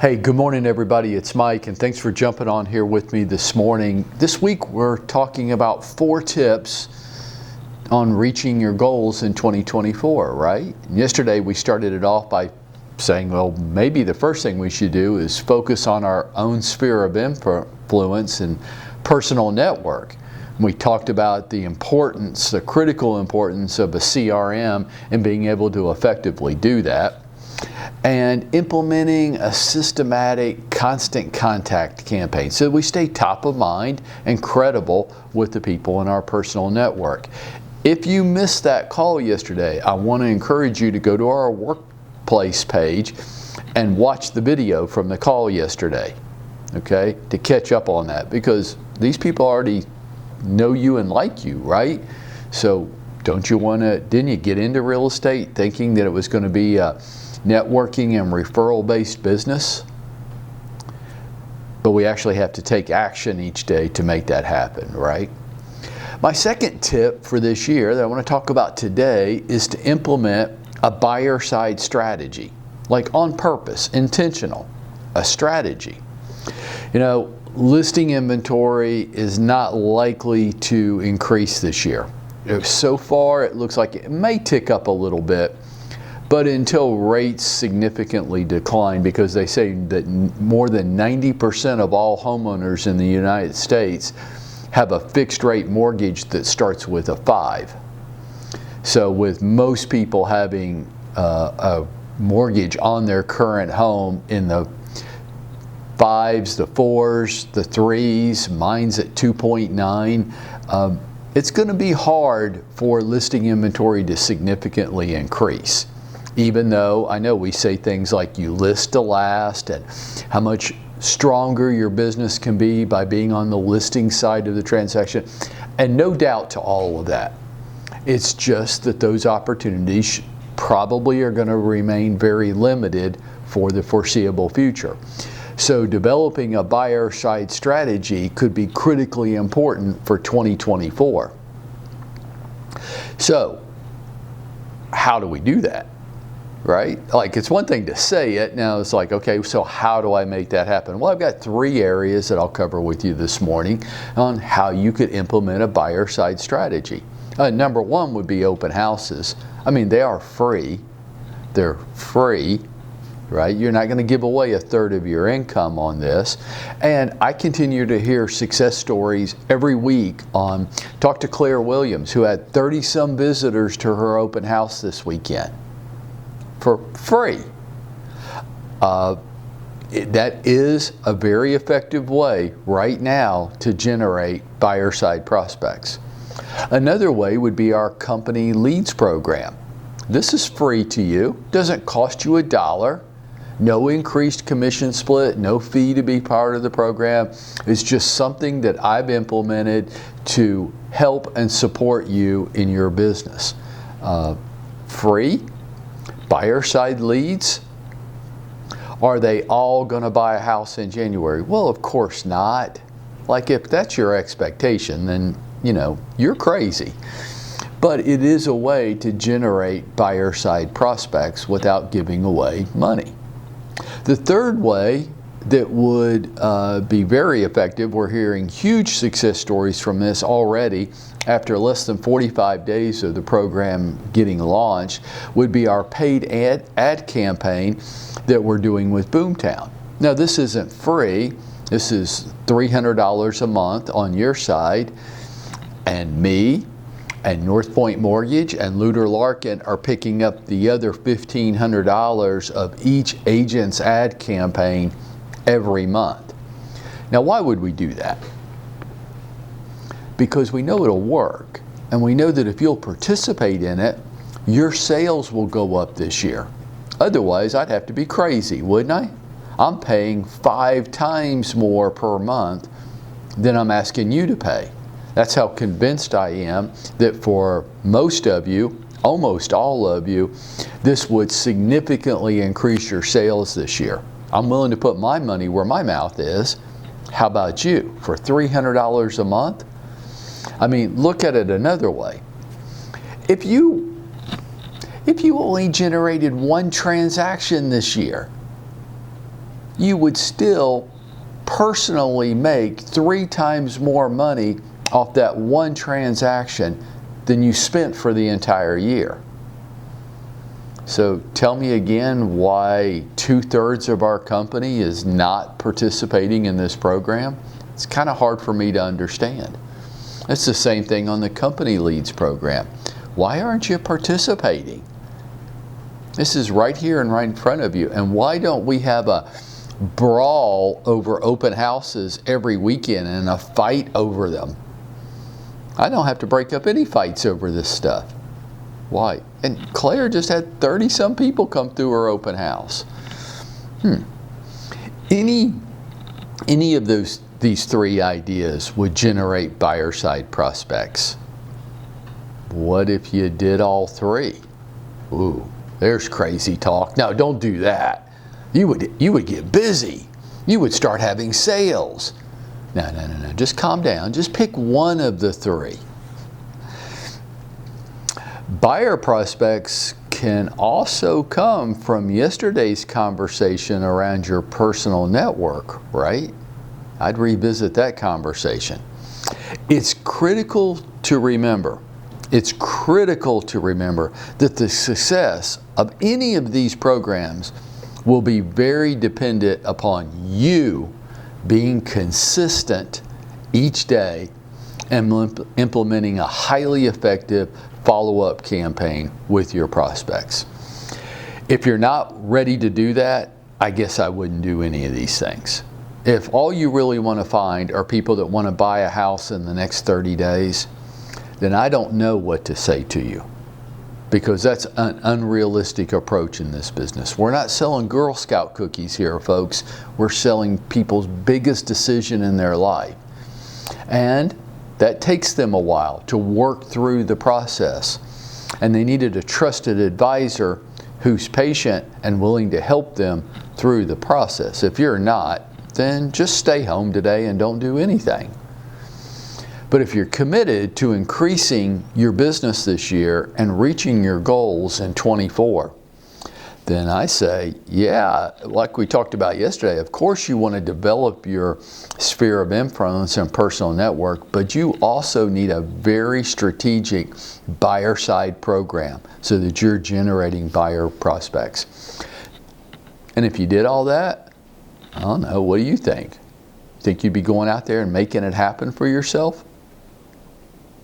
Hey, good morning everybody. It's Mike and thanks for jumping on here with me this morning. This week we're talking about 4 tips on reaching your goals in 2024, right? And yesterday we started it off by saying, well, maybe the first thing we should do is focus on our own sphere of influence and personal network. We talked about the importance, the critical importance of a CRM and being able to effectively do that, and implementing a systematic constant contact campaign so we stay top of mind and credible with the people in our personal network. If you missed that call yesterday, I want to encourage you to go to our workplace page and watch the video from the call yesterday, okay, to catch up on that, because these people already know you and like you, right? So don't you want to, didn't you get into real estate thinking that it was going to be a networking and referral based business? But we actually have to take action each day to make that happen, right? My second tip for this year that I want to talk about today is to implement a buyer side strategy, like on purpose, intentional, a strategy. You know, listing inventory is not likely to increase this year. So far, it looks like it may tick up a little bit, but until rates significantly decline, because they say that more than 90% of all homeowners in the United States have a fixed rate mortgage that starts with a 5. So with most people having a mortgage on their current home in the 5s, the 4s, the 3s, mine's at 2.9, it's going to be hard for listing inventory to significantly increase. Even though I know we say things like you list to last and how much stronger your business can be by being on the listing side of the transaction, and no doubt to all of that. It's just that those opportunities probably are going to remain very limited for the foreseeable future. So developing a buyer side strategy could be critically important for 2024. So how do we do that? Right? Like, it's one thing to say it. Now it's like, okay, so how do I make that happen? Well, I've got 3 areas that I'll cover with you this morning on how you could implement a buyer side strategy. Number 1 would be open houses. I mean, they are free. They're free, right? You're not going to give away a third of your income on this. And I continue to hear success stories every week on, talk to Claire Williams, who had 30-some visitors to her open house this weekend for free. That is a very effective way right now to generate buyer side prospects. Another way would be our company leads program. This is free to you, doesn't cost you $1, no increased commission split, no fee to be part of the program. It's just something that I've implemented to help and support you in your business. Free. Buyer side leads, are they all going to buy a house in January? Well, of course not. Like, if that's your expectation, then, you know, you're crazy. But it is a way to generate buyer side prospects without giving away money. The third way that would be very effective, we're hearing huge success stories from this already after less than 45 days of the program getting launched, would be our paid ad campaign that we're doing with Boomtown. Now, this isn't free. This is $300 a month on your side, and me and North Point Mortgage and Luter Larkin are picking up the other $1,500 of each agent's ad campaign every month. Now, why would we do that? Because we know it'll work, and we know that if you'll participate in it, your sales will go up this year. Otherwise, I'd have to be crazy, wouldn't I? I'm paying 5 times more per month than I'm asking you to pay. That's how convinced I am that for most of you, almost all of you, this would significantly increase your sales this year. I'm willing to put my money where my mouth is. How about you? For $300 a month? I mean, look at it another way. If you only generated 1 transaction this year, you would still personally make 3 times more money off that one transaction than you spent for the entire year. So tell me again why 2/3 of our company is not participating in this program. It's kind of hard for me to understand. It's the same thing on the Company Leads program. Why aren't you participating? This is right here and right in front of you. And why don't we have a brawl over open houses every weekend and a fight over them? I don't have to break up any fights over this stuff. Why? And Claire just had 30-some people come through her open house. Any of these 3 ideas would generate buyer side prospects. What if you did all 3? Ooh, there's crazy talk. No, don't do that. You would get busy. You would start having sales. No. Just calm down. Just pick one of the 3. Buyer prospects can also come from yesterday's conversation around your personal network, right? I'd revisit that conversation. It's critical to remember that the success of any of these programs will be very dependent upon you being consistent each day and implementing a highly effective follow-up campaign with your prospects. If you're not ready to do that, I guess I wouldn't do any of these things. If all you really want to find are people that want to buy a house in the next 30 days, then I don't know what to say to you, because that's an unrealistic approach in this business. We're not selling Girl Scout cookies here, folks. We're selling people's biggest decision in their life. And that takes them a while to work through the process. And they needed a trusted advisor who's patient and willing to help them through the process. If you're not, then just stay home today and don't do anything. But if you're committed to increasing your business this year and reaching your goals in 24, then I say, yeah, like we talked about yesterday, of course you want to develop your sphere of influence and personal network, but you also need a very strategic buyer side program so that you're generating buyer prospects. And if you did all that, I don't know, what do you think? Think you'd be going out there and making it happen for yourself?